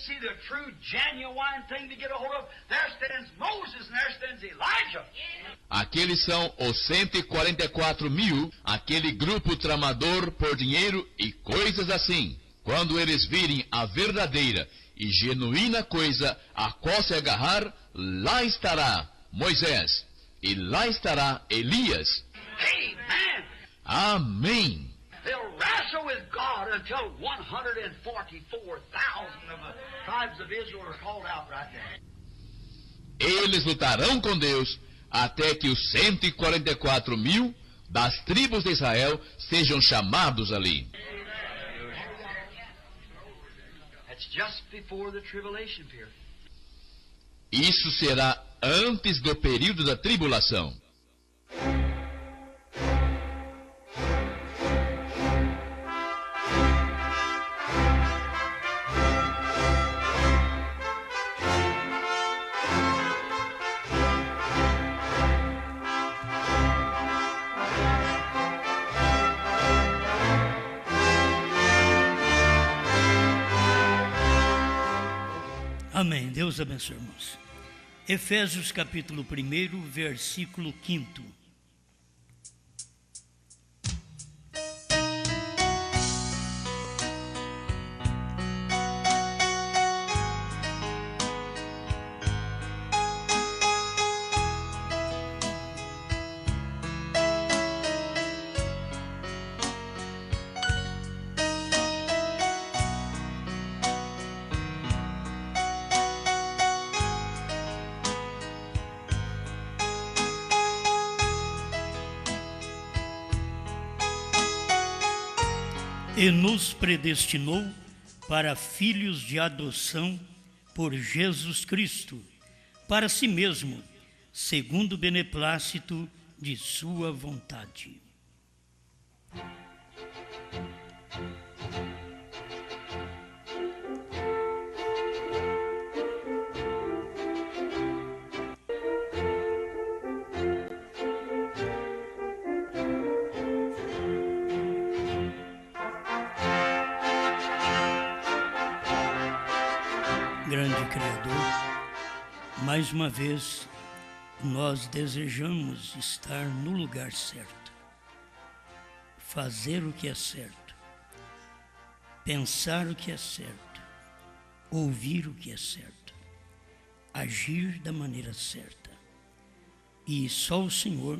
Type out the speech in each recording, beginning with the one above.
see the true, genuine thing to get a hold of, there stands Moses and there stands Elijah. Aqueles são os 144.000, aquele grupo tramador por dinheiro e coisas assim. Quando eles virem a verdadeira e genuína coisa a qual se agarrar, lá estará Moisés e lá estará Elias. Amen. Amém. They'll wrestle with God until 144,000 of the tribes of Israel are called out right there. Eles lutarão com Deus até que os 144.000 das tribos de Israel sejam chamados ali. That's just before the tribulation period. Isso será antes do período da tribulação. Amém. Deus abençoe, irmãos. Efésios capítulo 1, versículo 5. E nos predestinou para filhos de adoção por Jesus Cristo, para si mesmo, segundo o beneplácito de sua vontade. Grande Criador, mais uma vez nós desejamos estar no lugar certo, fazer o que é certo, pensar o que é certo, ouvir o que é certo, agir da maneira certa. E só o Senhor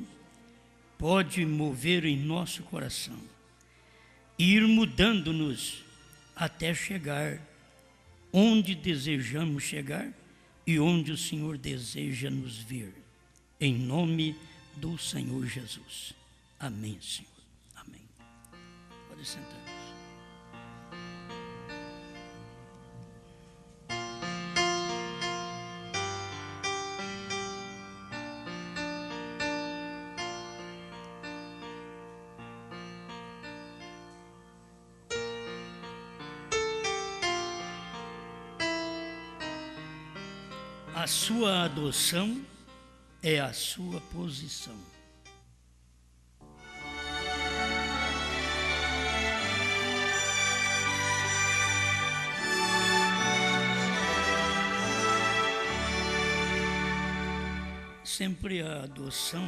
pode mover em nosso coração, ir mudando-nos até chegar onde desejamos chegar e onde o Senhor deseja nos ver. Em nome do Senhor Jesus. Amém, Senhor. Amém. Pode sentar. A sua adoção é a sua posição. Sempre a adoção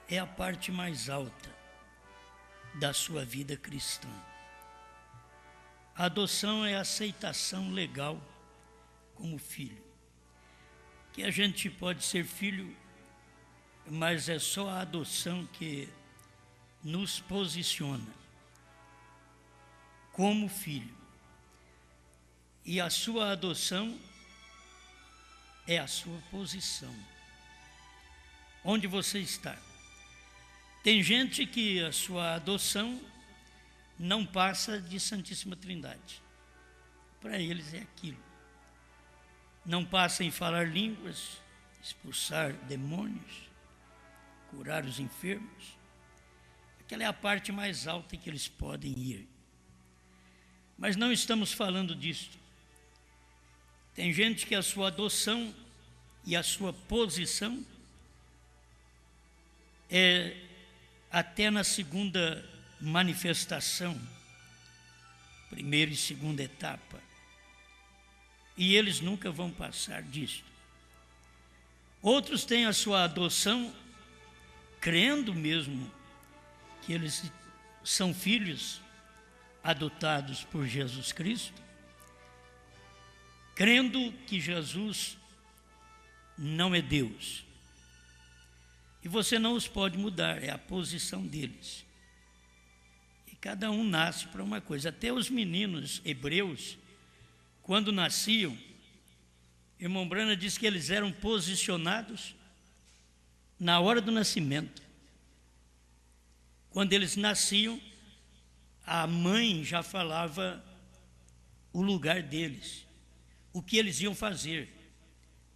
é a parte mais alta da sua vida cristã. A adoção é a aceitação legal como filho. Que a gente pode ser filho, mas é só a adoção que nos posiciona como filho. E a sua adoção é a sua posição. Onde você está? Tem gente que a sua adoção não passa de Santíssima Trindade. Para eles é aquilo. Não passa em falar línguas, expulsar demônios, curar os enfermos. Aquela é a parte mais alta que eles podem ir. Mas não estamos falando disso. Tem gente que a sua adoção e a sua posição é até na segunda manifestação, primeira e segunda etapa. e eles nunca vão passar disso. Outros têm a sua adoção, crendo mesmo que eles são filhos adotados por Jesus Cristo, crendo que Jesus não é Deus. E você não os pode mudar, é a posição deles. E cada um nasce para uma coisa. Até os meninos hebreus, quando nasciam, irmão Branham diz que eles eram posicionados na hora do nascimento. Quando eles nasciam, a mãe já falava o lugar deles, o que eles iam fazer,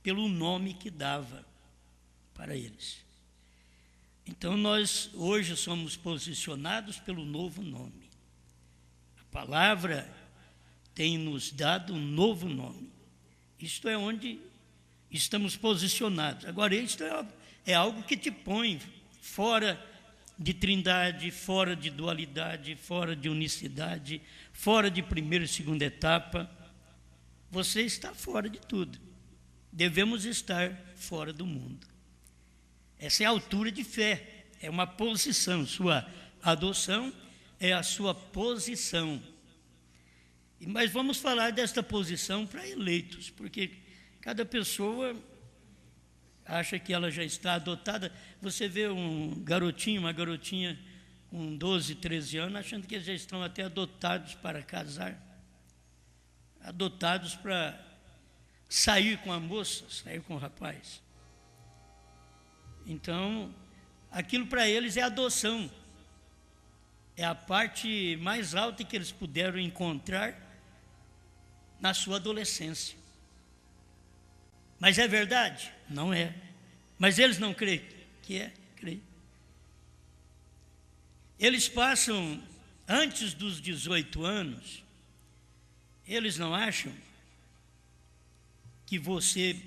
pelo nome que dava para eles. Então nós hoje somos posicionados pelo novo nome. A palavra tem nos dado um novo nome. Isto é onde estamos posicionados. Agora, isto é algo que te põe fora de trindade, fora de dualidade, fora de unicidade, fora de primeira e segunda etapa. Você está fora de tudo. Devemos estar fora do mundo. Essa é a altura de fé, é uma posição. Sua adoção é a sua posição. Mas vamos falar desta posição para eleitos, porque cada pessoa acha que ela já está adotada. Você vê um garotinho, uma garotinha com 12, 13 anos, achando que eles já estão até adotados para casar, adotados para sair com a moça, sair com o rapaz. Então, aquilo para eles é adoção. É a parte mais alta que eles puderam encontrar na sua adolescência. Mas é verdade? Não é. Mas eles não creem que é, creem. Eles passam, antes dos 18 anos, eles não acham que você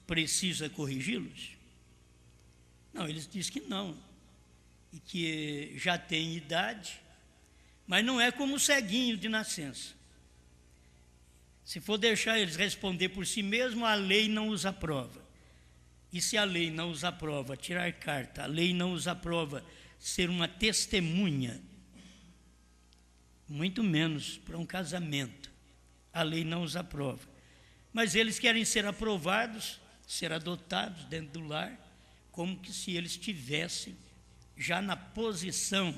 precisa corrigi-los? Não, eles dizem que não, e que já tem idade, mas não é como o ceguinho de nascença. Se for deixar eles responder por si mesmos, a lei não os aprova. E se a lei não os aprova tirar carta, a lei não os aprova ser uma testemunha, muito menos para um casamento, a lei não os aprova. Mas eles querem ser aprovados, ser adotados dentro do lar, como que se eles estivessem já na posição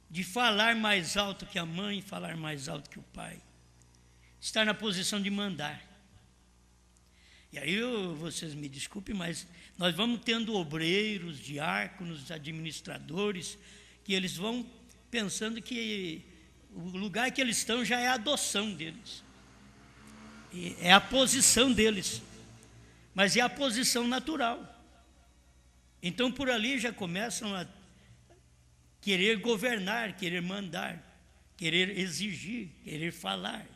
de falar mais alto que a mãe, falar mais alto que o pai, estar na posição de mandar. E aí vocês me desculpem, mas nós vamos tendo obreiros, diáconos, administradores, que eles vão pensando que o lugar que eles estão já é a adoção deles, é a posição deles, mas é a posição natural. Então, por ali já começam a querer governar, querer mandar, querer exigir, querer falar.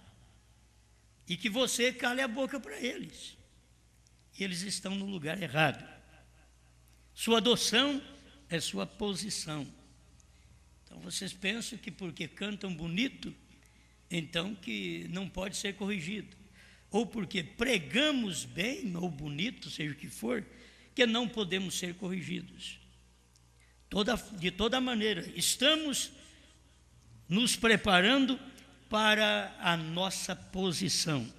E que você cale a boca para eles. Eles estão no lugar errado. Sua adoção é sua posição. Então, vocês pensam que porque cantam bonito, então que não pode ser corrigido. Ou porque pregamos bem ou bonito, seja o que for, que não podemos ser corrigidos. De toda maneira, estamos nos preparando para a nossa posição.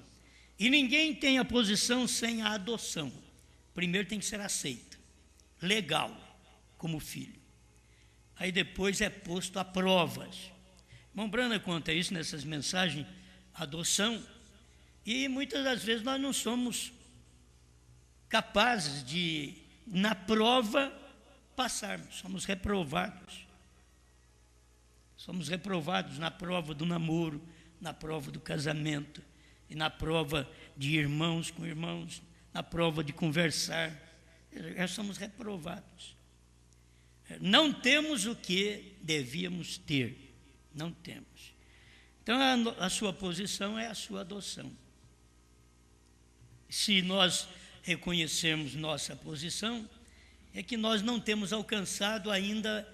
E ninguém tem a posição sem a adoção. Primeiro tem que ser aceito, legal, como filho. Aí depois é posto a provas. Irmão Branham conta isso nessas mensagens, adoção, e muitas das vezes nós não somos capazes de, na prova, passarmos. Somos reprovados. Somos reprovados na prova do namoro, na prova do casamento, e na prova de irmãos com irmãos, na prova de conversar. Já somos reprovados. Não temos o que devíamos ter. Não temos. Então, a sua posição é a sua adoção. Se nós reconhecermos nossa posição, é que nós não temos alcançado ainda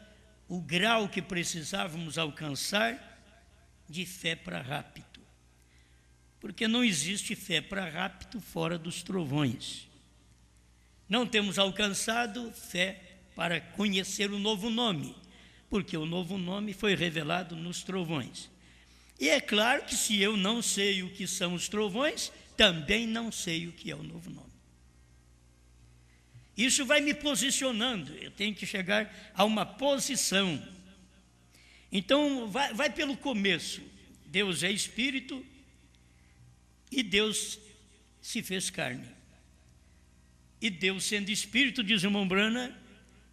o grau que precisávamos alcançar de fé para rápido. porque não existe fé para rapto fora dos trovões. Não temos alcançado fé para conhecer o novo nome, porque o novo nome foi revelado nos trovões. E é claro que se eu não sei o que são os trovões, também não sei o que é o novo nome. Isso vai me posicionando, eu tenho que chegar a uma posição. Então, vai pelo começo. Deus é Espírito e Deus se fez carne. E Deus, sendo Espírito, diz o irmão Brana,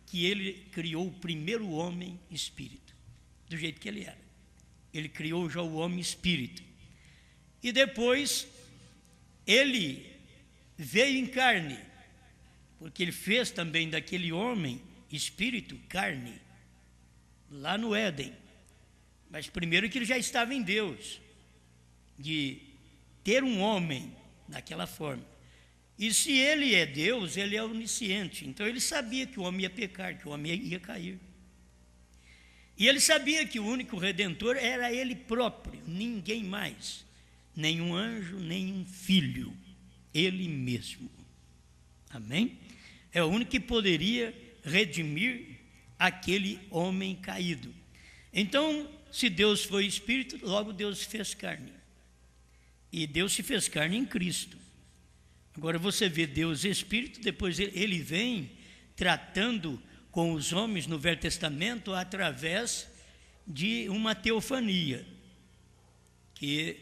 que Ele criou o primeiro homem Espírito, do jeito que ele era. Ele criou já o homem Espírito. E depois, Ele veio em carne, porque Ele fez também daquele homem Espírito carne, lá no Éden. Mas primeiro que Ele já estava em Deus, de ter um homem daquela forma. E se Ele é Deus, Ele é onisciente. Então Ele sabia que o homem ia pecar, que o homem ia cair. E Ele sabia que o único Redentor era Ele próprio, ninguém mais. Nem um anjo, nem um filho. Ele mesmo. Amém? É o único que poderia redimir aquele homem caído. Então, se Deus foi Espírito, logo Deus se fez carne. E Deus se fez carne em Cristo. Agora você vê Deus Espírito, depois Ele vem tratando com os homens no Velho Testamento através de uma teofania, que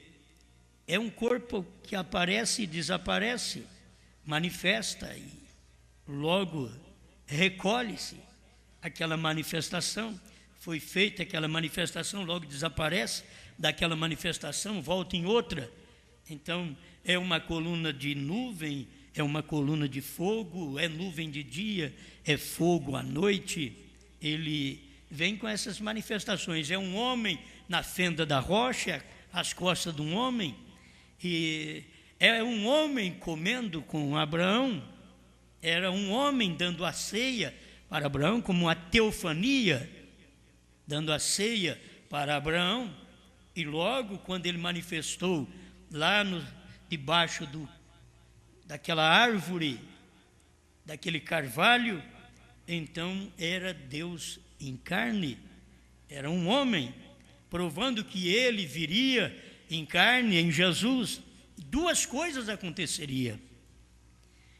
é um corpo que aparece e desaparece, manifesta e logo recolhe-se aquela manifestação. Foi feita aquela manifestação, logo desaparece daquela manifestação, volta em outra. Então, é uma coluna de nuvem, é uma coluna de fogo, é nuvem de dia, é fogo à noite. Ele vem com essas manifestações. É um homem na fenda da rocha, às costas de um homem, e é um homem comendo com Abraão, era um homem dando a ceia para Abraão, como uma teofania, dando a ceia para Abraão. E logo, quando ele manifestou lá debaixo daquela árvore, daquele carvalho, então era Deus em carne, era um homem, provando que ele viria em carne, em Jesus. Duas coisas aconteceriam: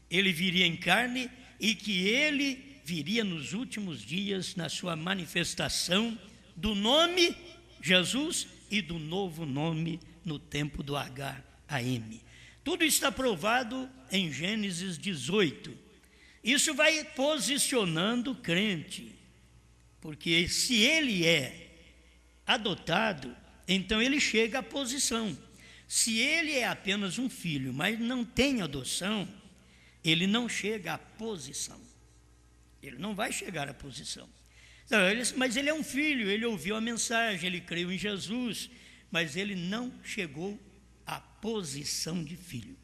ele viria em carne e que ele viria nos últimos dias na sua manifestação do nome Jesus e do novo nome no tempo do H.A.M. Tudo está provado em Gênesis 18. Isso vai posicionando o crente, porque se ele é adotado, então ele chega à posição. Se ele é apenas um filho, mas não tem adoção, ele não chega à posição. Ele não vai chegar à posição. Não, mas ele é um filho, ele ouviu a mensagem, ele creu em Jesus, mas ele não chegou à posição de filho.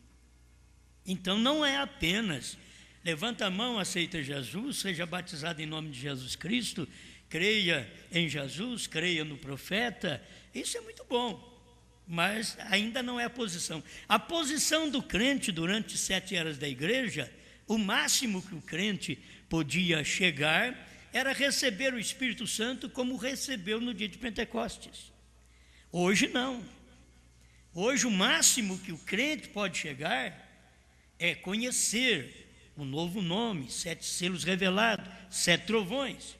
Então não é apenas levanta a mão, aceita Jesus, seja batizado em nome de Jesus Cristo, creia em Jesus, creia no profeta. Isso é muito bom, mas ainda não é a posição. A posição do crente durante 7 eras da igreja, o máximo que o crente podia chegar era receber o Espírito Santo como recebeu no dia de Pentecostes. Hoje não. Hoje o máximo que o crente pode chegar é conhecer o novo nome, 7 selos revelados, 7 trovões.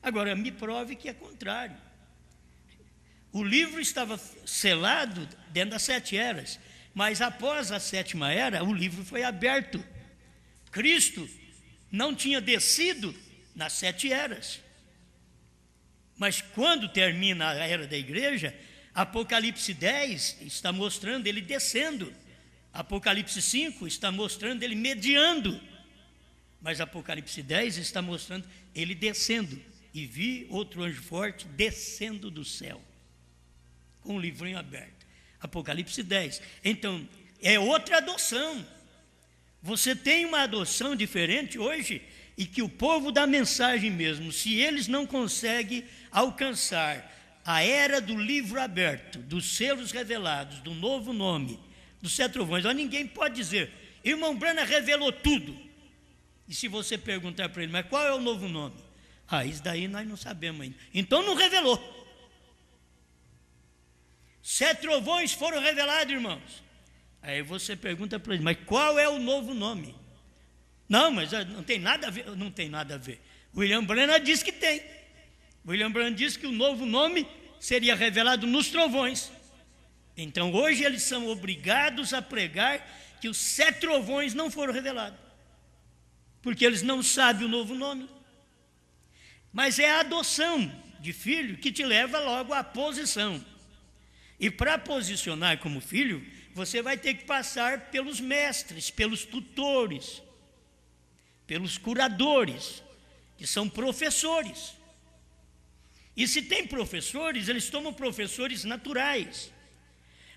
Agora, me prove que é contrário. O livro estava selado dentro das 7 eras, mas após a 7ª era, o livro foi aberto. Cristo não tinha descido nas 7 eras. Mas quando termina a era da igreja, Apocalipse 10 está mostrando ele descendo. Apocalipse 5 está mostrando ele mediando. Mas Apocalipse 10 está mostrando ele descendo. E vi outro anjo forte descendo do céu, com o livrinho aberto. Apocalipse 10. Então, é outra adoção. Você tem uma adoção diferente hoje, e que o povo da mensagem mesmo, se eles não conseguem alcançar a era do livro aberto, dos selos revelados, do novo nome, dos 7 trovões. Mas ninguém pode dizer, irmão Branham revelou tudo. E se você perguntar para ele, mas qual é o novo nome? Isso daí nós não sabemos ainda. Então não revelou. 7 trovões foram revelados, irmãos. Aí você pergunta para ele, mas qual é o novo nome? Não, mas não tem nada a ver. Não tem nada a ver. William Branham diz que tem. William Branham diz que o novo nome seria revelado nos trovões. Então hoje eles são obrigados a pregar que os 7 trovões não foram revelados, porque eles não sabem o novo nome. Mas é a adoção de filho que te leva logo à posição. E para posicionar como filho, você vai ter que passar pelos mestres, pelos tutores, pelos curadores, que são professores. E se tem professores, eles tomam professores naturais.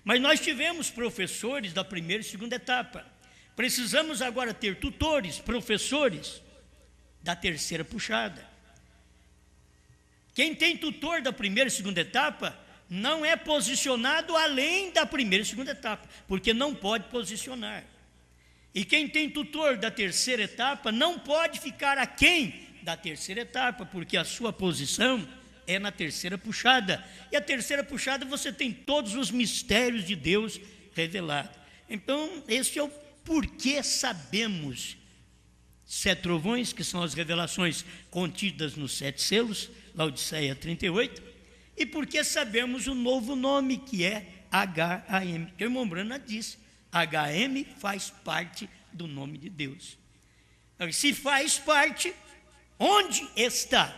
Mas nós tivemos professores da primeira e segunda etapa. Precisamos agora ter tutores, professores da terceira puxada. Quem tem tutor da primeira e segunda etapa não é posicionado além da primeira e segunda etapa, porque não pode posicionar. E quem tem tutor da terceira etapa não pode ficar aquém da terceira etapa, porque a sua posição é na terceira puxada. E a terceira puxada você tem todos os mistérios de Deus revelados. Então, esse é o porquê sabemos 7 trovões, que são as revelações contidas nos 7 selos, Laodiceia 38, e porque sabemos o novo nome, que é HAM. Que o irmão Branham disse, HM faz parte do nome de Deus. Então, se faz parte, onde está?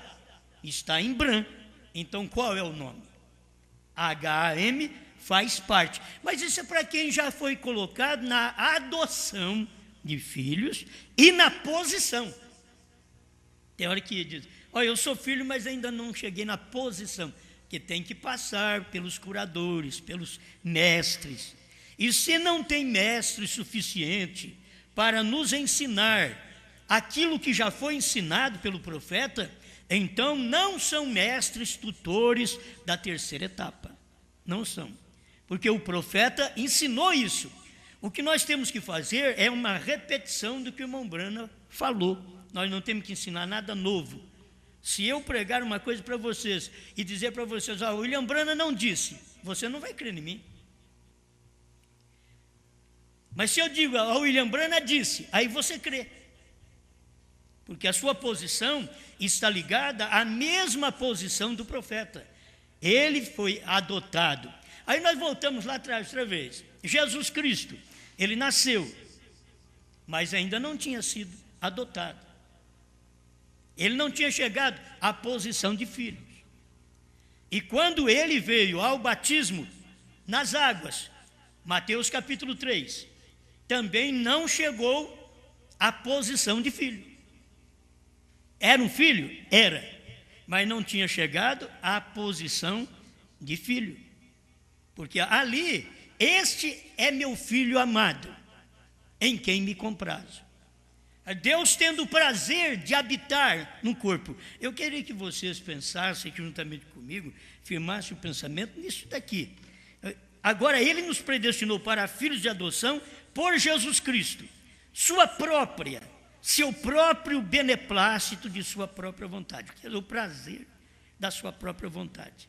Está em Bran. Então qual é o nome? HAM faz parte. Mas isso é para quem já foi colocado na adoção de filhos e na posição. Tem hora que diz, eu sou filho, mas ainda não cheguei na posição, que tem que passar pelos curadores, pelos mestres. E se não tem mestre suficiente para nos ensinar aquilo que já foi ensinado pelo profeta, então não são mestres tutores da terceira etapa. Não são. Porque o profeta ensinou isso. O que nós temos que fazer é uma repetição do que o irmão Branham falou. Nós não temos que ensinar nada novo. Se eu pregar uma coisa para vocês e dizer para vocês, o William Branham não disse, você não vai crer em mim. Mas se eu digo, o William Branham disse, aí você crê. Porque a sua posição está ligada à mesma posição do profeta. Ele foi adotado. Aí nós voltamos lá atrás outra vez. Jesus Cristo, ele nasceu, mas ainda não tinha sido adotado. Ele não tinha chegado à posição de filho. E quando ele veio ao batismo nas águas, Mateus capítulo 3, também não chegou à posição de filho. Era um filho? Era, mas não tinha chegado à posição de filho. Porque ali, este é meu filho amado, em quem me comprazo. Deus tendo o prazer de habitar no corpo. Eu queria que vocês pensassem aqui juntamente comigo, firmassem o pensamento nisso daqui. Agora, Ele nos predestinou para filhos de adoção por Jesus Cristo, seu próprio beneplácito de sua própria vontade, que é o prazer da sua própria vontade.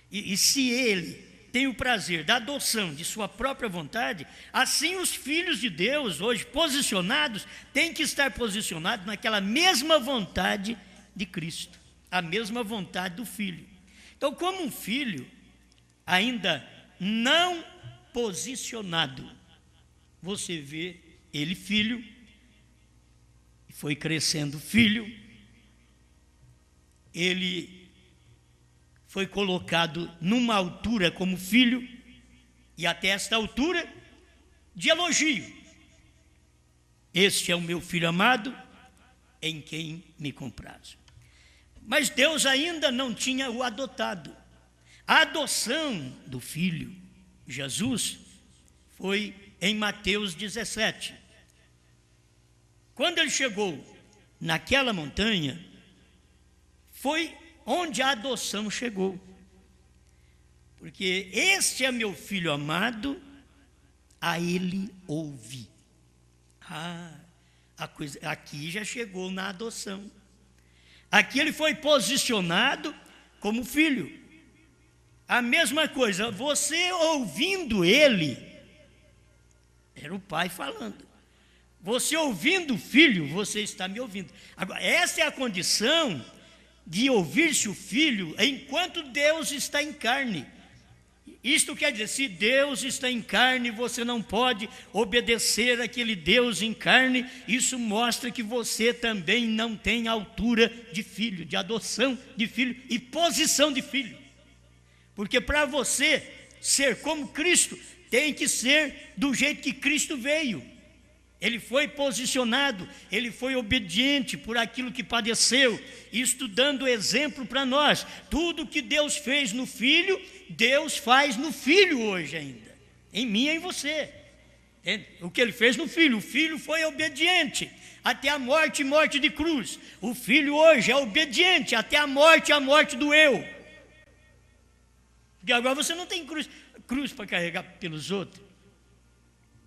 E se Ele tem o prazer da adoção de sua própria vontade, assim os filhos de Deus, hoje posicionados, têm que estar posicionados naquela mesma vontade de Cristo, a mesma vontade do Filho. Então, como um filho ainda não posicionado, você vê ele filho, foi crescendo filho, ele foi colocado numa altura como filho, e até esta altura de elogio. Este é o meu filho amado, em quem me comprazo. Mas Deus ainda não tinha o adotado. A adoção do filho, Jesus, foi em Mateus 17. Quando ele chegou naquela montanha, foi onde a adoção chegou. Porque este é meu filho amado, a ele ouve. A coisa aqui já chegou na adoção. Aqui ele foi posicionado como filho. A mesma coisa, você ouvindo ele, era o pai falando. Você ouvindo o filho, você está me ouvindo. Agora, essa é a condição de ouvir-se o filho enquanto Deus está em carne. Isto quer dizer, se Deus está em carne, você não pode obedecer àquele Deus em carne. Isso mostra que você também não tem altura de filho, de adoção de filho e posição de filho. Porque para você ser como Cristo, tem que ser do jeito que Cristo veio. Ele foi posicionado, ele foi obediente por aquilo que padeceu, isto dando exemplo para nós. Tudo que Deus fez no Filho, Deus faz no Filho hoje ainda, em mim e em você. O que ele fez no Filho, o Filho foi obediente até a morte e morte de cruz. O Filho hoje é obediente até a morte do eu. Porque agora você não tem cruz para carregar pelos outros.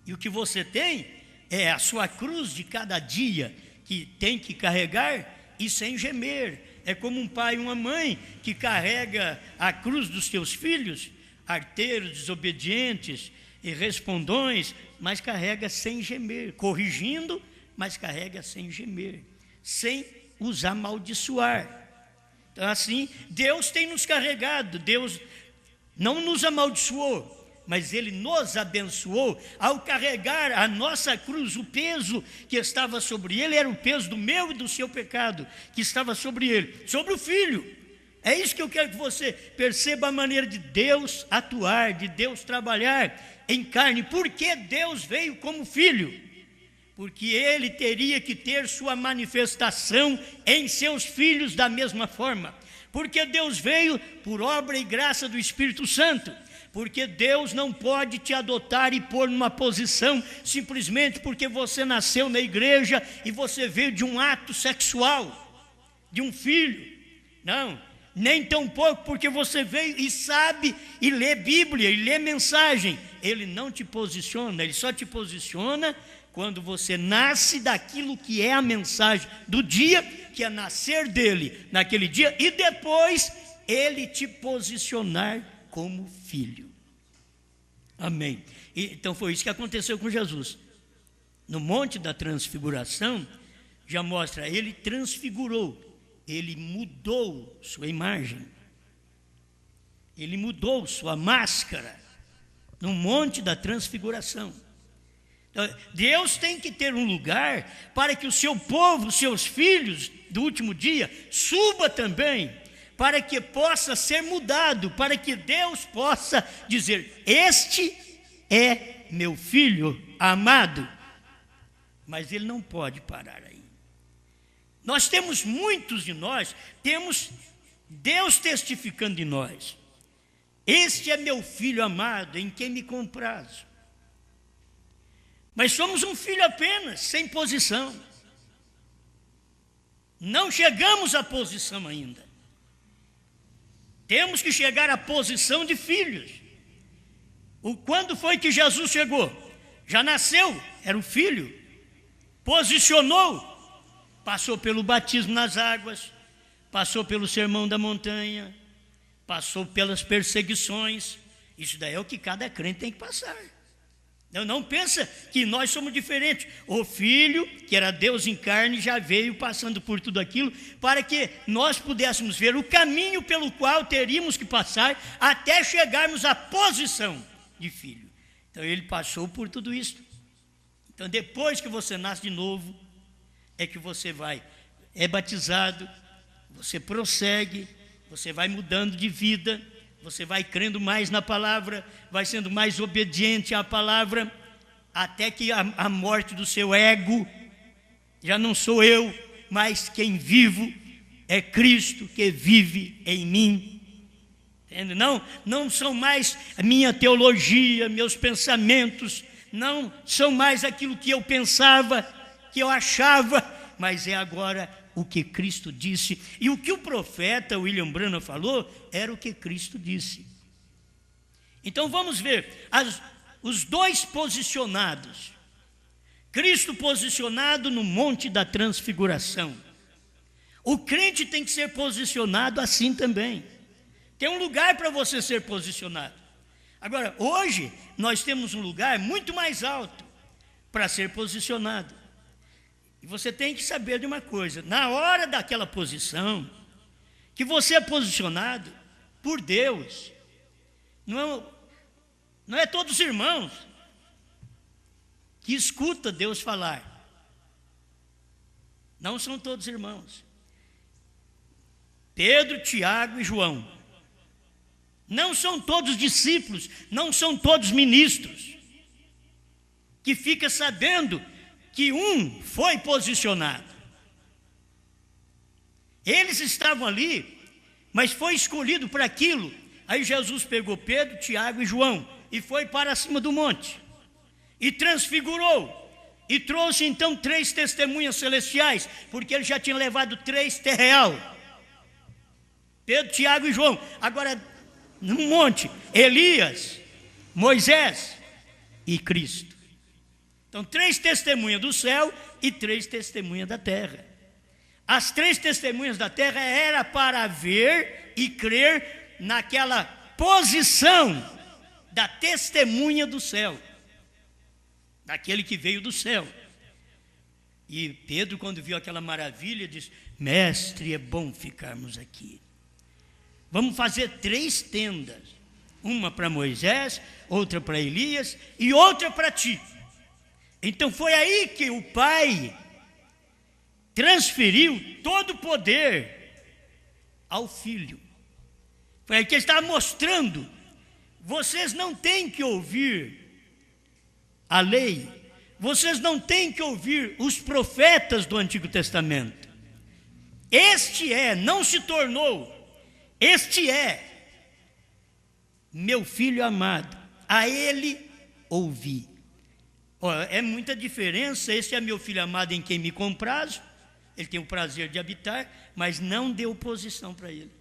E o que você tem é a sua cruz de cada dia que tem que carregar e sem gemer. É como um pai e uma mãe que carrega a cruz dos seus filhos, arteiros, desobedientes e respondões, mas carrega sem gemer, corrigindo, mas carrega sem gemer, sem os amaldiçoar. Então assim, Deus tem nos carregado, Deus não nos amaldiçoou, mas Ele nos abençoou ao carregar a nossa cruz. O peso que estava sobre Ele era o peso do meu e do seu pecado, que estava sobre Ele, sobre o Filho. É isso que eu quero que você perceba, a maneira de Deus atuar, de Deus trabalhar em carne. Por que Deus veio como Filho? Porque Ele teria que ter sua manifestação em seus filhos da mesma forma. Porque Deus veio por obra e graça do Espírito Santo. Porque Deus não pode te adotar e pôr numa posição simplesmente porque você nasceu na igreja e você veio de um ato sexual, de um filho. Não, nem tampouco porque você veio e sabe e lê Bíblia e lê mensagem. Ele não te posiciona, ele só te posiciona quando você nasce daquilo que é a mensagem do dia, que é nascer dele naquele dia, e depois ele te posicionar como filho. Amém. Então foi isso que aconteceu com Jesus. No Monte da Transfiguração, já mostra, ele transfigurou, ele mudou sua imagem, ele mudou sua máscara, no Monte da Transfiguração. Então, Deus tem que ter um lugar para que o seu povo, os seus filhos do último dia, suba também, para que possa ser mudado, para que Deus possa dizer, este é meu filho amado. Mas ele não pode parar aí. Nós temos, muitos de nós, temos Deus testificando de nós. Este é meu filho amado, em quem me comprazo. Mas somos um filho apenas, sem posição. Não chegamos à posição ainda. Temos que chegar à posição de filhos. Quando foi que Jesus chegou? Já nasceu, era um filho. Posicionou, passou pelo batismo nas águas, passou pelo sermão da montanha, passou pelas perseguições. Isso daí é o que cada crente tem que passar. Não pensa que nós somos diferentes. O Filho, que era Deus em carne, já veio passando por tudo aquilo para que nós pudéssemos ver o caminho pelo qual teríamos que passar até chegarmos à posição de filho. Então ele passou por tudo isso. Então depois que você nasce de novo, é que você é batizado, você prossegue, você vai mudando de vida, você vai crendo mais na palavra, vai sendo mais obediente à palavra, até que a morte do seu ego, já não sou eu, mas quem vivo é Cristo que vive em mim. Entende? Não são mais a minha teologia, meus pensamentos, não são mais aquilo que eu pensava, que eu achava, mas é agora o que Cristo disse. E o que o profeta William Branham falou era o que Cristo disse. Então vamos ver os dois posicionados. Cristo posicionado no Monte da Transfiguração. O crente tem que ser posicionado assim também. Tem um lugar para você ser posicionado. Agora, hoje, nós temos um lugar muito mais alto para ser posicionado. E você tem que saber de uma coisa: na hora daquela posição, que você é posicionado por Deus, não é todos os irmãos que escuta Deus falar. Não são todos irmãos. Pedro, Tiago e João. Não são todos discípulos, não são todos ministros, que fica sabendo que um foi posicionado. Eles estavam ali, mas foi escolhido para aquilo. Aí Jesus pegou Pedro, Tiago e João e foi para cima do monte. E transfigurou, e trouxe então 3 testemunhas celestiais, porque ele já tinha levado 3 terreal. Pedro, Tiago e João. Agora, no monte, Elias, Moisés e Cristo. Então, 3 testemunhas do céu e 3 testemunhas da terra. As 3 testemunhas da terra era para ver e crer naquela posição da testemunha do céu, daquele que veio do céu. E Pedro, quando viu aquela maravilha, disse: mestre, é bom ficarmos aqui. Vamos fazer 3 tendas, uma para Moisés, outra para Elias e outra para ti. Então foi aí que o Pai transferiu todo o poder ao Filho. Foi aí que ele estava mostrando: vocês não têm que ouvir a lei, vocês não têm que ouvir os profetas do Antigo Testamento. Este não se tornou, este é meu Filho amado, a ele ouvi. É muita diferença. Este é meu Filho amado em quem me comprazo. Ele tem o prazer de habitar, mas não deu posição para ele.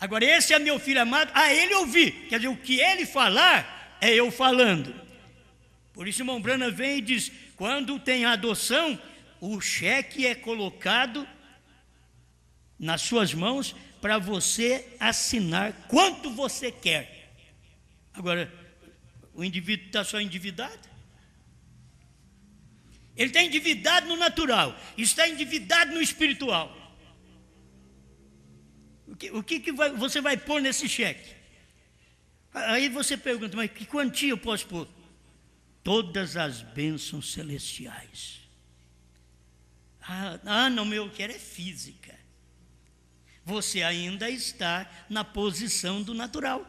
Agora, esse é meu Filho amado, a ele ouvi. Quer dizer, o que ele falar, é eu falando. Por isso, irmão Branham vem e diz: quando tem adoção, o cheque é colocado nas suas mãos para você assinar quanto você quer. Agora, o indivíduo está só endividado? Ele está endividado no natural, está endividado no espiritual. O que você vai pôr nesse cheque? Aí você pergunta: mas que quantia eu posso pôr? Todas as bênçãos celestiais. Não, meu, eu quero é física. Você ainda está na posição do natural.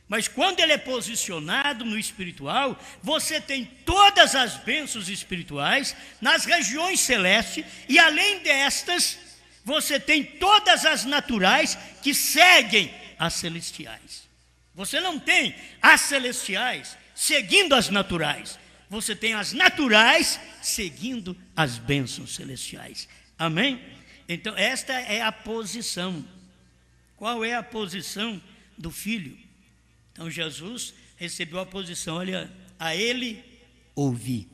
Mas quando ele é posicionado no espiritual, você tem todas as bênçãos espirituais nas regiões celestes, e além destas, você tem todas as naturais que seguem as celestiais. Você não tem as celestiais seguindo as naturais, você tem as naturais seguindo as bênçãos celestiais. Amém? Então, esta é a posição. Qual é a posição do Filho? Então, Jesus recebeu a posição: olha, a ele ouvi.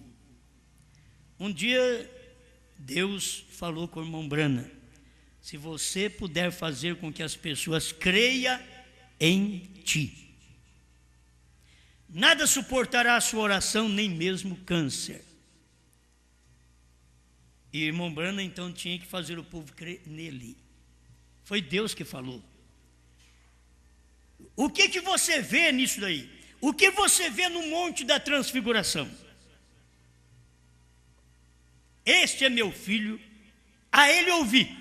Um dia, Deus falou com o irmão Branham: se você puder fazer com que as pessoas creiam em ti, nada suportará a sua oração, nem mesmo câncer. E irmão Branham então tinha que fazer o povo crer nele. Foi Deus que falou. O que você vê nisso daí? O que você vê no Monte da Transfiguração? Este é meu filho, a ele ouvi.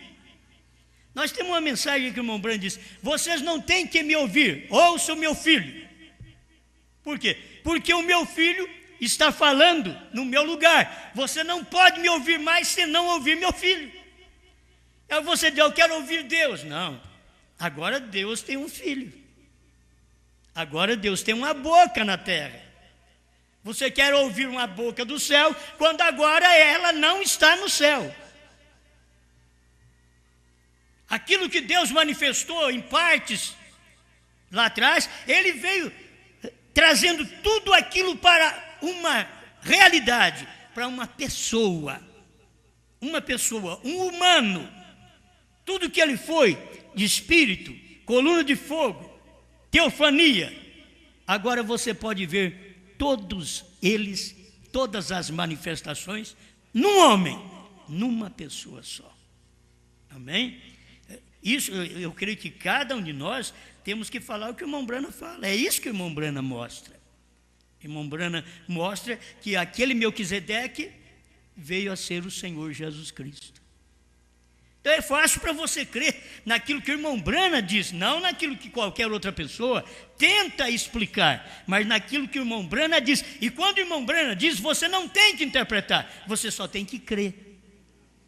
Nós temos uma mensagem que o irmão Branham diz: vocês não têm que me ouvir, ouçam o meu filho. Por quê? Porque o meu filho está falando no meu lugar. Você não pode me ouvir mais se não ouvir meu filho. Aí você diz: eu quero ouvir Deus. Não, agora Deus tem um filho. Agora Deus tem uma boca na terra. Você quer ouvir uma boca do céu, quando agora ela não está no céu. Aquilo que Deus manifestou em partes lá atrás, ele veio trazendo tudo aquilo para uma realidade, para uma pessoa, um humano. Tudo que ele foi, de espírito, coluna de fogo, teofania. Agora você pode ver todos eles, todas as manifestações, num homem, numa pessoa só. Amém? Isso, eu creio que cada um de nós temos que falar o que o irmão Branham fala. É isso que o irmão Branham mostra. O irmão Branham mostra que aquele Melquisedeque veio a ser o Senhor Jesus Cristo. Então é fácil para você crer naquilo que o irmão Branham diz, não naquilo que qualquer outra pessoa tenta explicar, mas naquilo que o irmão Branham diz. E quando o irmão Branham diz, você não tem que interpretar, você só tem que crer.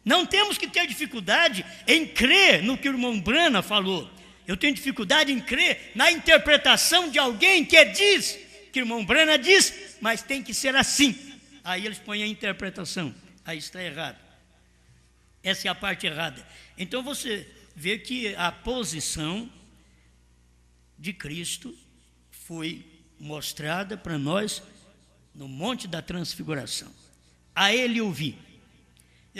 Não temos que ter dificuldade em crer no que o irmão Branham falou. Eu tenho dificuldade em crer na interpretação de alguém que diz, que o irmão Branham diz, mas tem que ser assim. Aí eles põem a interpretação, aí está errado. Essa é a parte errada. Então você vê que a posição de Cristo foi mostrada para nós no Monte da Transfiguração. A ele ouvi.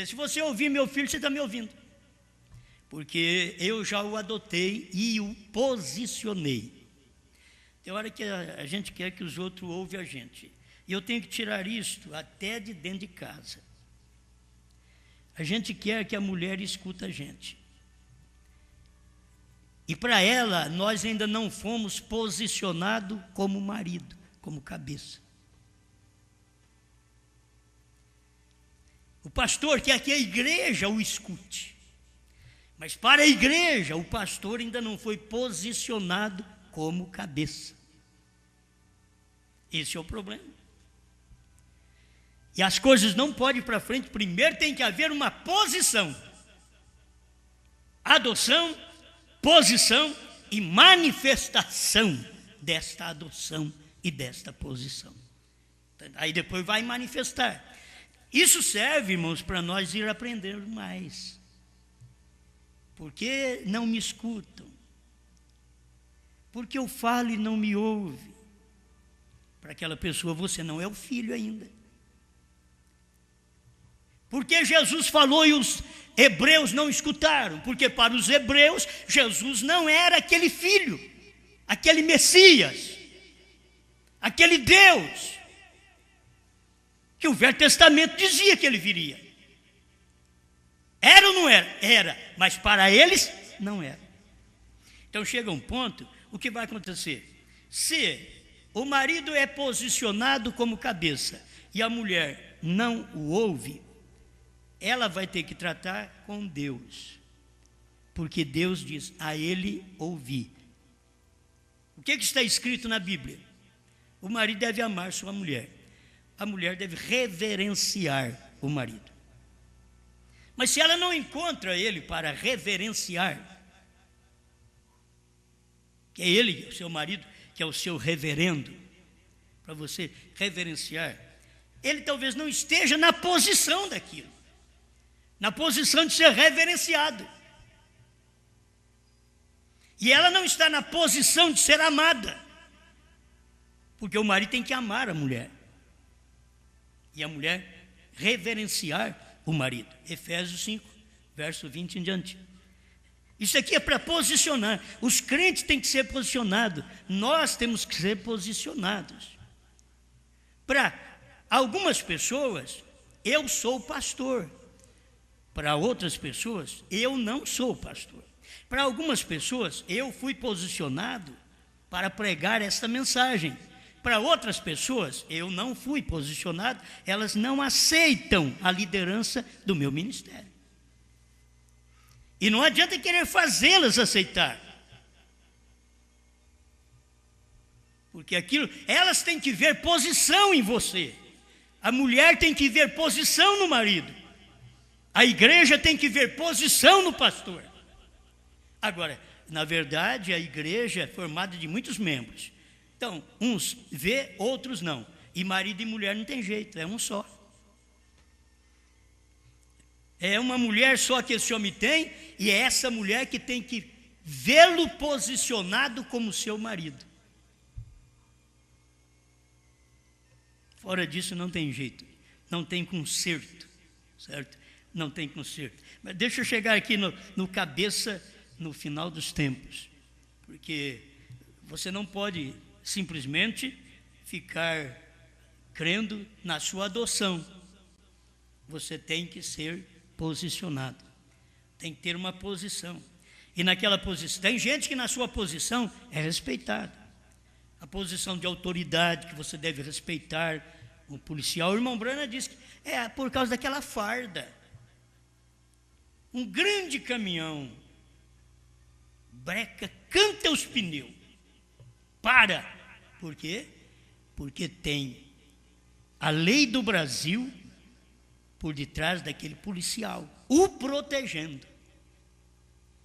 Se você ouvir meu filho, você está me ouvindo. Porque eu já o adotei e o posicionei. Tem hora que a gente quer que os outros ouvem a gente. E eu tenho que tirar isto até de dentro de casa. A gente quer que a mulher escuta a gente. E para ela, nós ainda não fomos posicionados como marido, como cabeça. O pastor quer que a igreja o escute. Mas para a igreja, o pastor ainda não foi posicionado como cabeça. Esse é o problema. E as coisas não podem ir para frente, primeiro tem que haver uma posição. Adoção, posição e manifestação desta adoção e desta posição. Aí depois vai manifestar. Isso serve, irmãos, para nós ir aprendendo mais. Porque não me escutam? Porque eu falo e não me ouve. Para aquela pessoa, você não é o filho ainda. Porque Jesus falou e os hebreus não escutaram? Porque para os hebreus, Jesus não era aquele filho, aquele Messias, aquele Deus que o Velho Testamento dizia que ele viria. Era ou não era? Era, mas para eles não era. Então chega um ponto, o que vai acontecer? Se o marido é posicionado como cabeça e a mulher não o ouve, ela vai ter que tratar com Deus. Porque Deus diz, a ele ouvi. O que está escrito na Bíblia? O marido deve amar sua mulher. A mulher deve reverenciar o marido. Mas se ela não encontra ele para reverenciar, que é ele, o seu marido, que é o seu reverendo, para você reverenciar, ele talvez não esteja na posição daquilo, na posição de ser reverenciado. E ela não está na posição de ser amada, porque o marido tem que amar a mulher. E a mulher reverenciar o marido. Efésios 5, verso 20 em diante. Isso aqui é para posicionar. Os crentes têm que ser posicionados. Nós temos que ser posicionados. Para algumas pessoas, eu sou pastor. Para outras pessoas, eu não sou pastor. Para algumas pessoas, eu fui posicionado para pregar esta mensagem. Para outras pessoas, eu não fui posicionado, elas não aceitam a liderança do meu ministério. E não adianta querer fazê-las aceitar. Porque aquilo, elas têm que ver posição em você. A mulher tem que ver posição no marido. A igreja tem que ver posição no pastor. Agora, na verdade, a igreja é formada de muitos membros. Então, uns vê, outros não. E marido e mulher não tem jeito, é um só. É uma mulher só que esse homem tem, e é essa mulher que tem que vê-lo posicionado como seu marido. Fora disso não tem jeito, não tem conserto, certo? Não tem conserto. Mas deixa eu chegar aqui no cabeça no final dos tempos, porque você não pode simplesmente ficar crendo na sua adoção. Você tem que ser posicionado, tem que ter uma posição. E naquela posição, tem gente que na sua posição é respeitada. A posição de autoridade que você deve respeitar, o policial. O irmão Brana disse que é por causa daquela farda. Um grande caminhão breca, canta os pneus, para. Por quê? Porque tem a lei do Brasil por detrás daquele policial, o protegendo.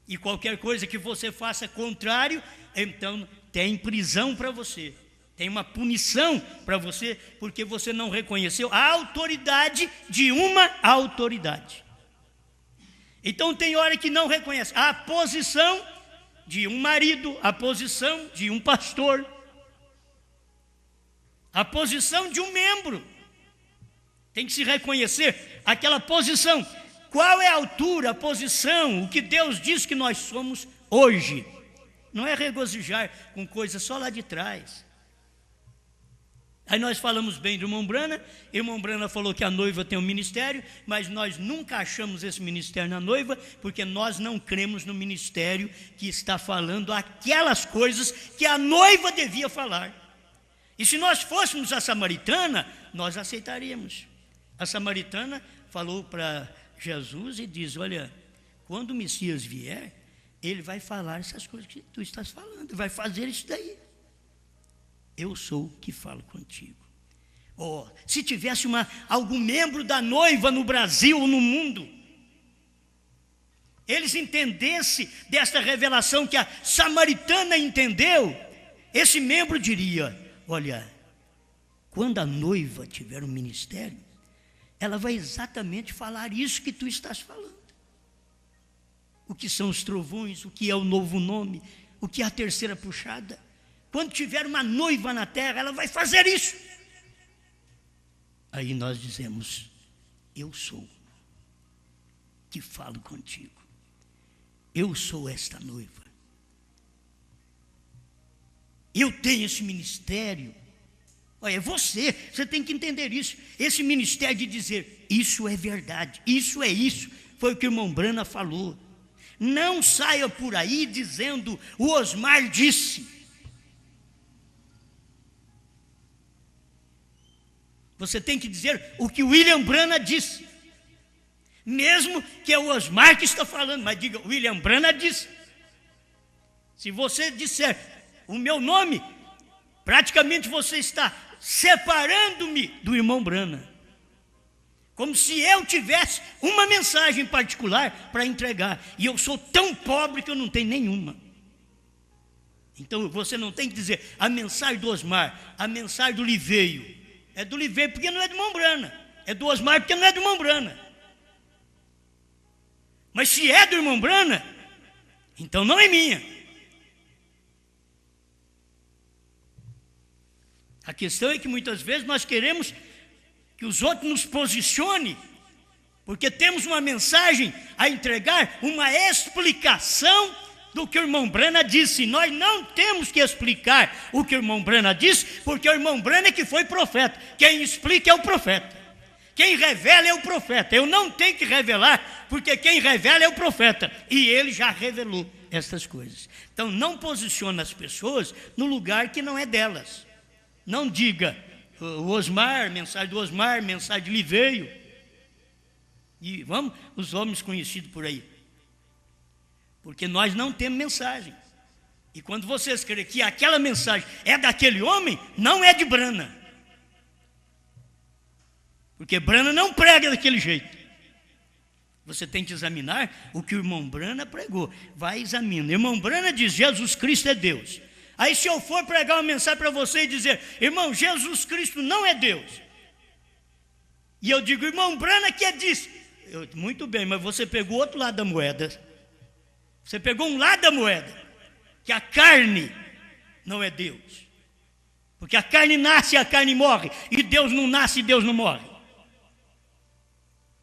E qualquer coisa que você faça contrário, então tem prisão para você, tem uma punição para você, porque você não reconheceu a autoridade de uma autoridade. Então tem hora que não reconhece a posição de um marido, a posição de um pastor, a posição de um membro. Tem que se reconhecer aquela posição. Qual é a altura, a posição, o que Deus diz que nós somos hoje? Não é regozijar com coisas só lá de trás. Aí nós falamos bem do irmão Brana. Irmão Brana falou que a noiva tem um ministério, mas nós nunca achamos esse ministério na noiva, porque nós não cremos no ministério que está falando aquelas coisas que a noiva devia falar. E se nós fôssemos a samaritana, nós aceitaríamos. A samaritana falou para Jesus e diz: olha, quando o Messias vier, ele vai falar essas coisas que tu estás falando, vai fazer isso daí. Eu sou o que falo contigo. Oh, se tivesse algum membro da noiva no Brasil ou no mundo, eles entendessem desta revelação que a samaritana entendeu, esse membro diria: olha, quando a noiva tiver um ministério, ela vai exatamente falar isso que tu estás falando. O que são os trovões, o que é o novo nome, o que é a terceira puxada. Quando tiver uma noiva na terra, ela vai fazer isso. Aí nós dizemos: eu sou que falo contigo. Eu sou esta noiva. Eu tenho esse ministério. Olha, você tem que entender isso. Esse ministério de dizer: isso é verdade, isso é isso. Foi o que o irmão Brana falou. Não saia por aí dizendo: o Osmar disse. Você tem que dizer o que o William Brana disse. Mesmo que é o Osmar que está falando, mas diga: William Brana disse. Se você disser o meu nome, praticamente você está separando-me do irmão Brana. Como se eu tivesse uma mensagem particular para entregar. E eu sou tão pobre que eu não tenho nenhuma. Então você não tem que dizer a mensagem do Osmar, a mensagem do Liveio. É do Liveio porque não é do irmão Brana. É do Osmar porque não é do irmão Brana. Mas se é do irmão Brana, então não é minha. A questão é que muitas vezes nós queremos que os outros nos posicionem, porque temos uma mensagem a entregar, uma explicação do que o irmão Brana disse. Nós não temos que explicar o que o irmão Brana disse, porque o irmão Brana é que foi profeta. Quem explica é o profeta. Quem revela é o profeta. Eu não tenho que revelar, porque quem revela é o profeta. E ele já revelou essas coisas. Então não posicione as pessoas no lugar que não é delas. Não diga o Osmar, mensagem do Osmar, mensagem de Liveio. E vamos, os homens conhecidos por aí. Porque nós não temos mensagem. E quando vocês creem que aquela mensagem é daquele homem, não é de Brana. Porque Brana não prega daquele jeito. Você tem que examinar o que o irmão Brana pregou. Vai examinando. Irmão Brana diz: Jesus Cristo é Deus. Aí se eu for pregar uma mensagem para você e dizer: irmão, Jesus Cristo não é Deus. E eu digo: irmão Brana que é disso. Muito bem, mas você pegou o outro lado da moeda. Você pegou um lado da moeda, que a carne não é Deus. Porque a carne nasce e a carne morre. E Deus não nasce e Deus não morre.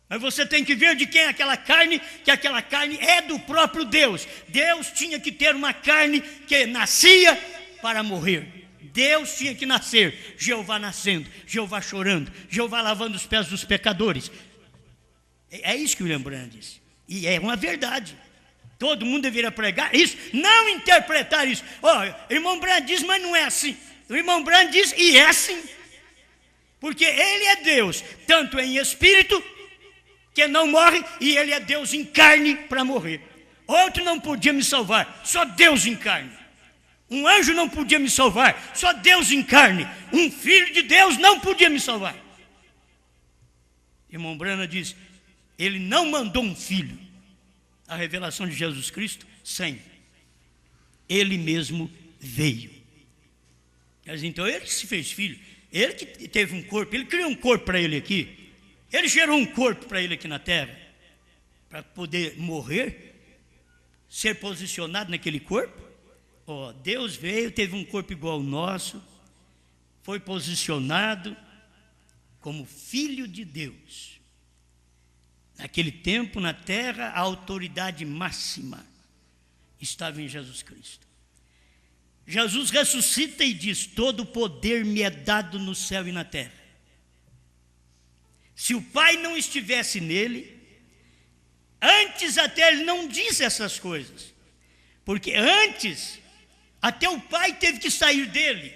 Mas você tem que ver de quem é aquela carne, que aquela carne é do próprio Deus. Deus tinha que ter uma carne que nascia para morrer. Deus tinha que nascer. Jeová nascendo, Jeová chorando, Jeová lavando os pés dos pecadores. É isso que o William Branham disse. E é uma verdade. Todo mundo deveria pregar isso, não interpretar isso. Irmão Branham diz, mas não é assim. O irmão Branham diz, e é assim. Porque ele é Deus, tanto em espírito, que não morre, e ele é Deus em carne para morrer. Outro não podia me salvar, só Deus em carne. Um anjo não podia me salvar, só Deus em carne. Um filho de Deus não podia me salvar. Irmão Branham diz, ele não mandou um filho. A revelação de Jesus Cristo, sem. Ele mesmo veio. Mas então ele que se fez filho, ele que teve um corpo, ele criou um corpo para ele aqui, ele gerou um corpo para ele aqui na terra, para poder morrer, ser posicionado naquele corpo. Deus veio, teve um corpo igual ao nosso, foi posicionado como filho de Deus. Naquele tempo, na terra, a autoridade máxima estava em Jesus Cristo. Jesus ressuscita e diz, todo poder me é dado no céu e na terra. Se o Pai não estivesse nele, antes até ele não disse essas coisas. Porque antes, até o Pai teve que sair dele.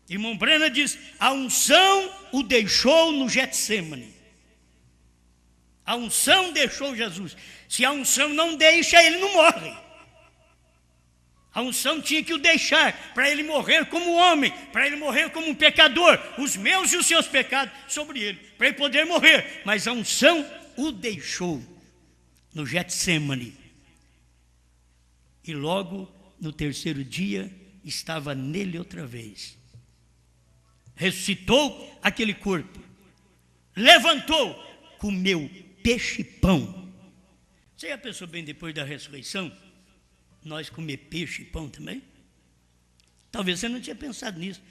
Irmão Branham diz, a unção o deixou no Getsêmani. A unção deixou Jesus. Se a unção não deixa, ele não morre. A unção tinha que o deixar, para ele morrer como homem, para ele morrer como um pecador, os meus e os seus pecados sobre ele, para ele poder morrer. Mas a unção o deixou no Getsêmani. E logo, no terceiro dia, estava nele outra vez. Ressuscitou aquele corpo, levantou, comeu peixe e pão. Você já pensou bem, depois da ressurreição, nós comer peixe e pão também? Talvez você não tinha pensado nisso.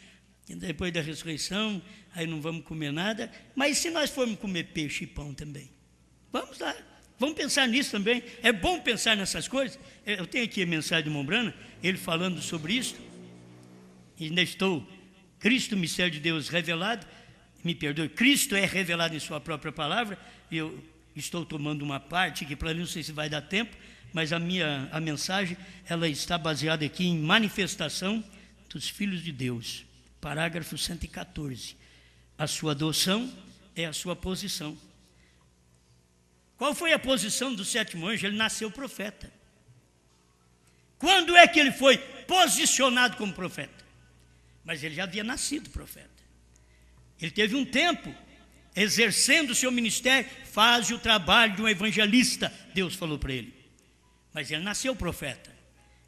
Depois da ressurreição, aí não vamos comer nada. Mas se nós formos comer peixe e pão também? Vamos lá, vamos pensar nisso também. É bom pensar nessas coisas. Eu tenho aqui a mensagem de irmão Branham, ele falando sobre isso. E ainda estou, Cristo, mistério de Deus revelado. Me perdoe, Cristo é revelado em sua própria palavra. Eu estou tomando uma parte que para mim não sei se vai dar tempo, mas a mensagem, ela está baseada aqui em manifestação dos filhos de Deus. Parágrafo 114. A sua adoção é a sua posição. Qual foi a posição do sétimo anjo? Ele nasceu profeta. Quando é que ele foi posicionado como profeta? Mas ele já havia nascido profeta. Ele teve um tempo exercendo o seu ministério, faz o trabalho de um evangelista, Deus falou para ele. Mas ele nasceu profeta.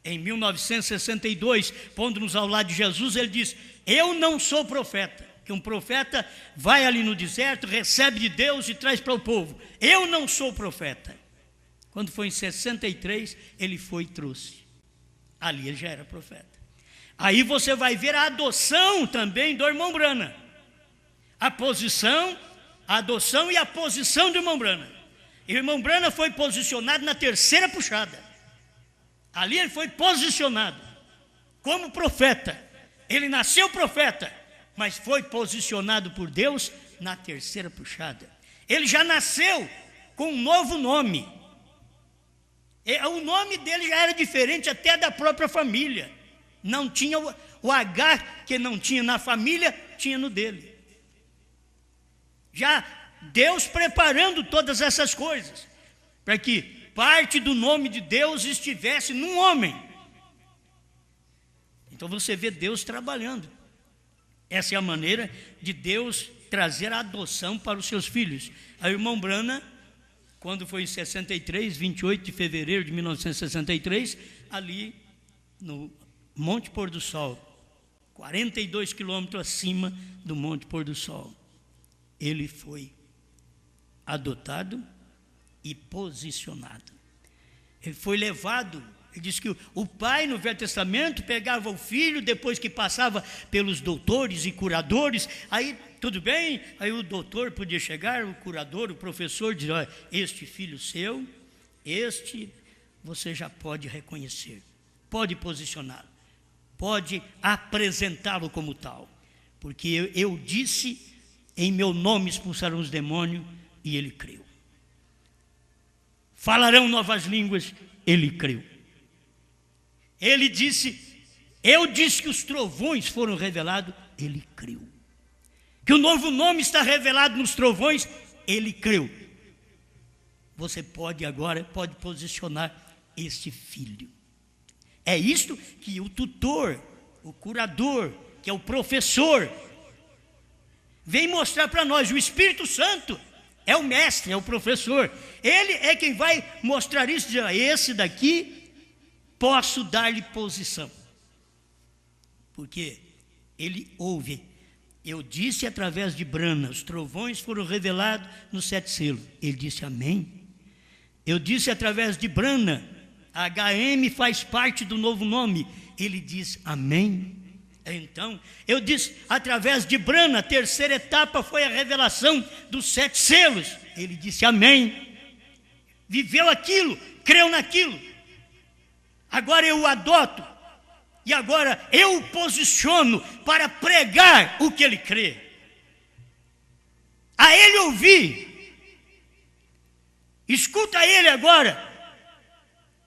Em 1962, pondo-nos ao lado de Jesus, ele diz, eu não sou profeta, que um profeta vai ali no deserto, recebe de Deus e traz para o povo. Eu não sou profeta. Quando foi em 63, ele foi e trouxe. Ali ele já era profeta. Aí você vai ver a adoção também do irmão Branham. A posição, a adoção e a posição do irmão Branham. E o irmão Branham foi posicionado na terceira puxada. Ali ele foi posicionado como profeta. Ele nasceu profeta, mas foi posicionado por Deus na terceira puxada. Ele já nasceu com um novo nome. O nome dele já era diferente até da própria família. Não tinha o H que não tinha na família, tinha no dele. Já Deus preparando todas essas coisas, para que parte do nome de Deus estivesse num homem. Então você vê Deus trabalhando. Essa é a maneira de Deus trazer a adoção para os seus filhos. A irmã Branham, quando foi em 63, 28 de fevereiro de 1963, ali no Monte Pôr do Sol, 42 quilômetros acima do Monte Pôr do Sol, ele foi adotado e posicionado. Ele foi levado Ele diz que o pai no Velho Testamento pegava o filho, depois que passava pelos doutores e curadores, aí tudo bem, aí o doutor podia chegar, o curador, o professor, dizer: olha, este filho seu, este você já pode reconhecer, pode posicioná-lo, pode apresentá-lo como tal, porque eu disse, em meu nome expulsarão os demônios, e ele creu. Falarão novas línguas, ele creu. Ele disse, eu disse que os trovões foram revelados, ele creu. Que o novo nome está revelado nos trovões, ele creu. Você pode agora, pode posicionar este filho. É isto que o tutor, o curador, que é o professor, vem mostrar para nós. O Espírito Santo é o mestre, é o professor. Ele é quem vai mostrar isso, dizer: esse daqui posso dar-lhe posição, porque ele ouve. Eu disse através de Brana, os trovões foram revelados nos 7 selos. Ele disse amém. Eu disse através de Brana, HM faz parte do novo nome. Ele diz amém. Então, eu disse através de Brana, a terceira etapa foi a revelação dos 7 selos. Ele disse amém. Viveu aquilo, creu naquilo. Agora eu o adoto, e agora eu o posiciono para pregar o que ele crê. A ele ouvir, escuta ele agora,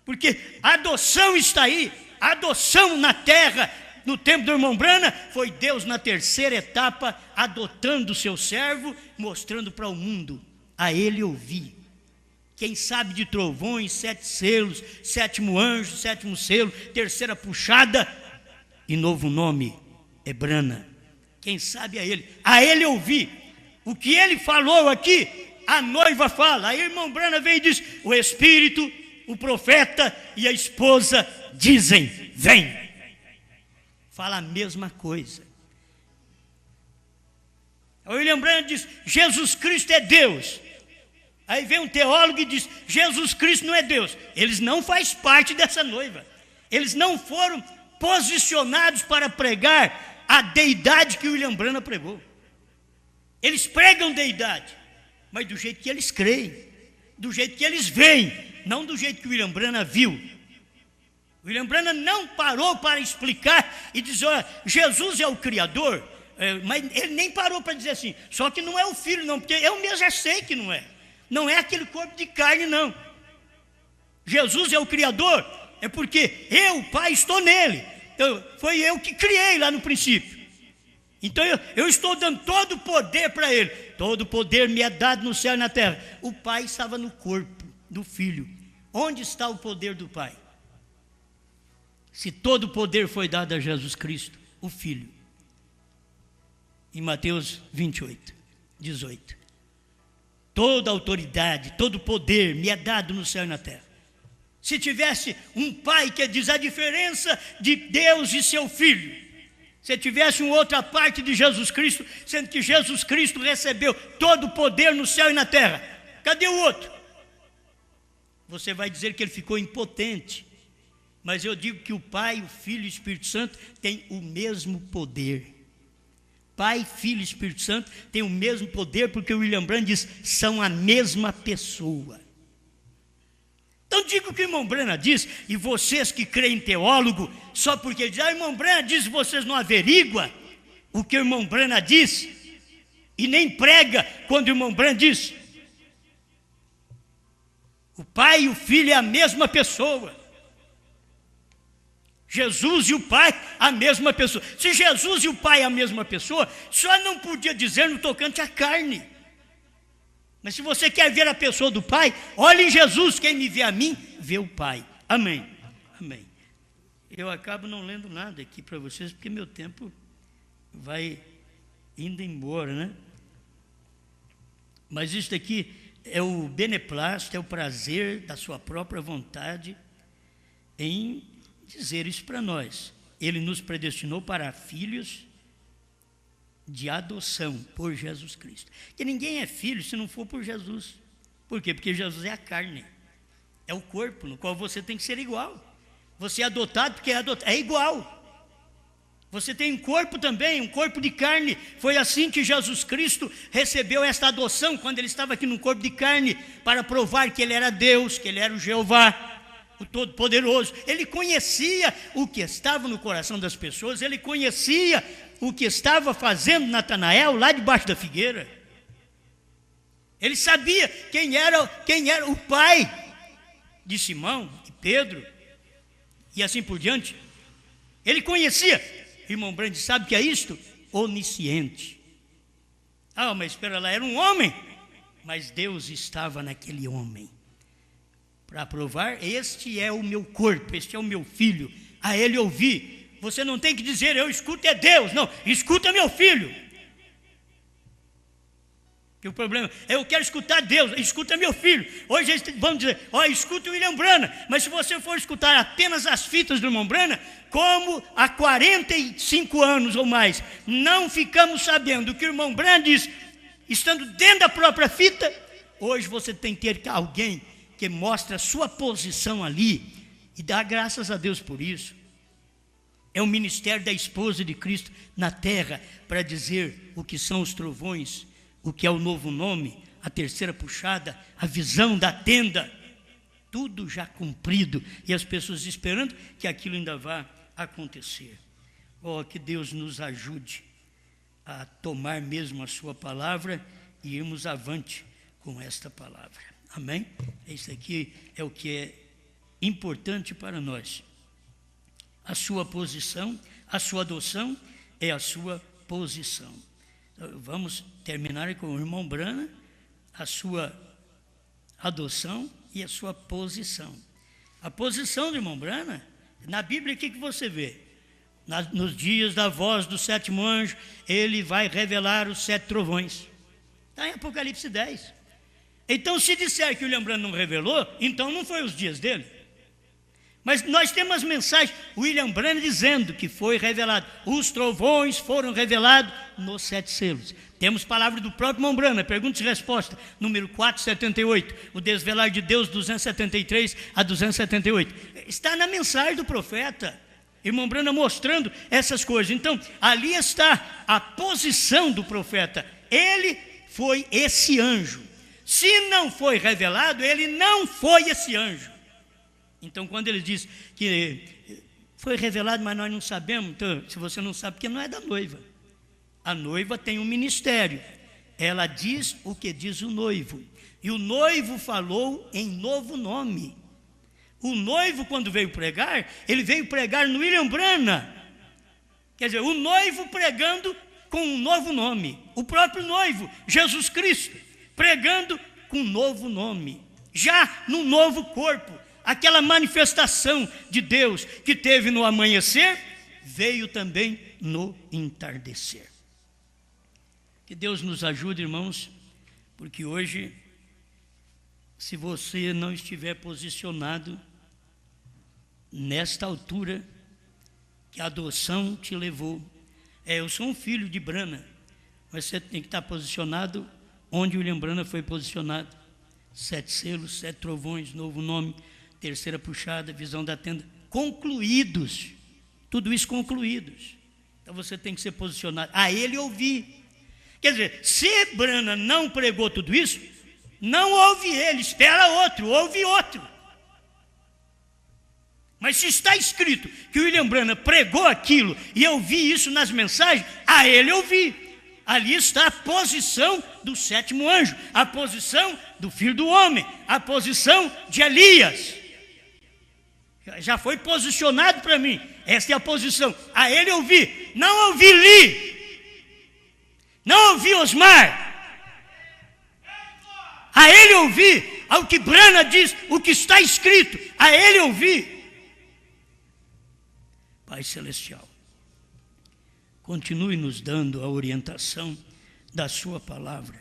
porque a adoção está aí, a adoção na terra, no tempo do irmão Brana, foi Deus na terceira etapa, adotando o seu servo, mostrando para o mundo, a ele ouvir. Quem sabe de trovões, 7 selos, 7º anjo, 7º selo, terceira puxada, e novo nome é Brana. Quem sabe a ele ouvir. O que ele falou aqui, a noiva fala. Aí o irmão Brana vem e diz: o Espírito, o profeta e a esposa dizem, vem. Fala a mesma coisa. O William Brana diz: Jesus Cristo é Deus. Aí vem um teólogo e diz: Jesus Cristo não é Deus. Eles não fazem parte dessa noiva. Eles não foram posicionados para pregar a deidade que o William Brana pregou. Eles pregam deidade, mas do jeito que eles creem, do jeito que eles veem, não do jeito que o William Brana viu. O William Brana não parou para explicar e dizer: olha, Jesus é o Criador, mas ele nem parou para dizer assim, só que não é o Filho não, porque eu mesmo já sei que não é. Não é aquele corpo de carne, não. Jesus é o Criador, é porque eu, Pai, estou nele. Então, foi eu que criei lá no princípio. Então eu estou dando todo o poder para ele. Todo o poder me é dado no céu e na terra. O Pai estava no corpo do Filho. Onde está o poder do Pai? Se todo o poder foi dado a Jesus Cristo, o Filho. Em Mateus 28, 18. Toda a autoridade, todo o poder me é dado no céu e na terra. Se tivesse um pai que diz a diferença de Deus e seu filho, se tivesse uma outra parte de Jesus Cristo, sendo que Jesus Cristo recebeu todo o poder no céu e na terra, cadê o outro? Você vai dizer que ele ficou impotente, mas eu digo que o Pai, o Filho e o Espírito Santo têm o mesmo poder. Pai, Filho e Espírito Santo têm o mesmo poder, porque o William Branham diz, são a mesma pessoa. Então diga o que o irmão Branham diz, e vocês que creem em teólogo, só porque ele diz, o irmão Branham diz, vocês não averiguam o que o irmão Branham diz, e nem prega quando o irmão Branham diz. O Pai e o Filho é a mesma pessoa. Jesus e o Pai, a mesma pessoa. Se Jesus e o Pai é a mesma pessoa, só não podia dizer no tocante à carne. Mas se você quer ver a pessoa do Pai, olhe em Jesus. Quem me vê a mim, vê o Pai. Amém. Amém. Eu acabo não lendo nada aqui para vocês, porque meu tempo vai indo embora, né? Mas isso aqui é o beneplácito, é o prazer da sua própria vontade em dizer isso para nós. Ele nos predestinou para filhos de adoção por Jesus Cristo. Que ninguém é filho se não for por Jesus. Por quê? Porque Jesus é a carne, é o corpo no qual você tem que ser igual. Você é adotado porque é adotado. É igual. Você tem um corpo também, um corpo de carne. Foi assim que Jesus Cristo recebeu esta adoção, quando ele estava aqui num corpo de carne, para provar que ele era Deus, que ele era o Jeová, o Todo-Poderoso. Ele conhecia o que estava no coração das pessoas, ele conhecia o que estava fazendo Natanael lá debaixo da figueira. Ele sabia quem era o pai de Simão, de Pedro, e assim por diante. Ele conhecia. Irmão Brandi, sabe o que é isto? Onisciente. Ah, mas espera lá, era um homem. Mas Deus estava naquele homem. Para provar, este é o meu corpo, este é o meu filho. A ele ouvir. Você não tem que dizer, eu escuto é Deus. Não, escuta meu filho. Que o problema é, eu quero escutar Deus, escuta meu filho. Hoje vamos dizer, escuta o William Branham. Mas se você for escutar apenas as fitas do irmão Branham, como há 45 anos ou mais, não ficamos sabendo o que o irmão Branham diz, estando dentro da própria fita, hoje você tem que ter alguém que mostre a sua posição ali, e dá graças a Deus por isso. É o ministério da esposa de Cristo na terra, para dizer o que são os trovões, o que é o novo nome, a terceira puxada, a visão da tenda, tudo já cumprido, e as pessoas esperando que aquilo ainda vá acontecer. Que Deus nos ajude a tomar mesmo a sua palavra e irmos avante com esta palavra. Amém? Isso aqui é o que é importante para nós. A sua posição, a sua adoção é a sua posição. Vamos terminar com o irmão Branham, a sua adoção e a sua posição. A posição do irmão Branham, na Bíblia, o que você vê? Nos dias da voz do sétimo anjo, ele vai revelar os 7 trovões. Está em Apocalipse 10. Então, se disser que o William Branham não revelou, então não foi os dias dele. Mas nós temos as mensagens, William Branham dizendo que foi revelado. Os trovões foram revelados nos 7 selos. Temos palavra do próprio irmão Branham, perguntas e respostas, número 478, o desvelar de Deus 273 a 278. Está na mensagem do profeta, irmão Branham mostrando essas coisas. Então, ali está a posição do profeta. Ele foi esse anjo. Se não foi revelado, ele não foi esse anjo. Então, quando ele diz que foi revelado, mas nós não sabemos, então, se você não sabe, porque não é da noiva. A noiva tem um ministério. Ela diz o que diz o noivo. E o noivo falou em novo nome. O noivo, quando veio pregar, ele veio pregar no William Branham. Quer dizer, o noivo pregando com um novo nome. O próprio noivo, Jesus Cristo, pregando com um novo nome. Já no novo corpo. Aquela manifestação de Deus que teve no amanhecer, veio também no entardecer. Que Deus nos ajude, irmãos, porque hoje, se você não estiver posicionado nesta altura que a adoção te levou, eu sou um filho de Branham, mas você tem que estar posicionado onde William Branham foi posicionado. 7 selos, 7 trovões, novo nome, terceira puxada, visão da tenda, concluídos, tudo isso concluídos. Então você tem que ser posicionado, a ele ouvir. Quer dizer, se Branham não pregou tudo isso, não ouve ele, espera outro, ouve outro. Mas se está escrito que o William Branham pregou aquilo, e eu vi isso nas mensagens, a ele ouvir. Ali está a posição do 7º anjo, a posição do Filho do Homem, a posição de Elias. Já foi posicionado para mim. Esta é a posição. A ele ouvi. Não ouvi Li. Não ouvi Osmar. A ele ouvi. Ao que Branham diz, o que está escrito. A ele ouvi. Pai Celestial, continue nos dando a orientação da sua palavra.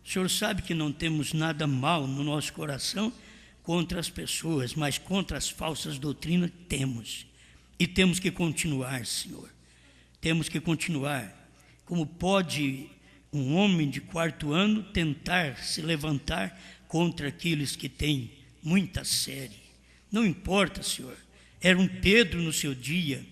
O Senhor sabe que não temos nada mal no nosso coração contra as pessoas, mas contra as falsas doutrinas temos. E temos que continuar, Senhor. Temos que continuar. Como pode um homem de 4º ano tentar se levantar contra aqueles que têm muita série? Não importa, Senhor. era um Pedro no seu dia,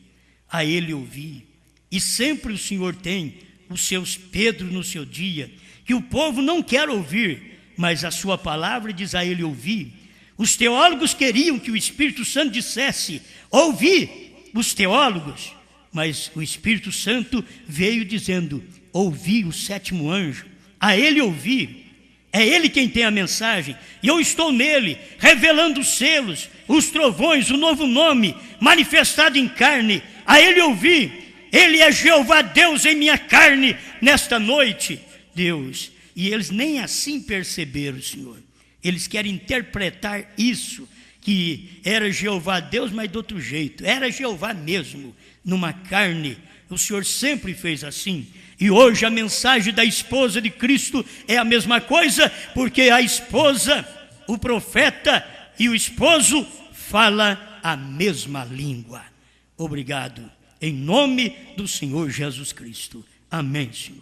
a ele ouvi. E sempre o Senhor tem os seus Pedro no seu dia, que o povo não quer ouvir, mas a sua palavra diz a ele ouvir. Os teólogos queriam que o Espírito Santo dissesse, ouvi, os teólogos, mas o Espírito Santo veio dizendo, ouvi o sétimo anjo, a ele ouvi. É ele quem tem a mensagem, e eu estou nele, revelando os selos, os trovões, o novo nome, manifestado em carne, a ele ouvi. Ele é Jeová Deus em minha carne, nesta noite, Deus. E eles nem assim perceberam, Senhor. Eles querem interpretar isso, que era Jeová Deus, mas de outro jeito. Era Jeová mesmo, numa carne. O Senhor sempre fez assim. E hoje a mensagem da esposa de Cristo é a mesma coisa, porque a esposa, o profeta e o esposo fala a mesma língua. Obrigado. Em nome do Senhor Jesus Cristo. Amém, Senhor.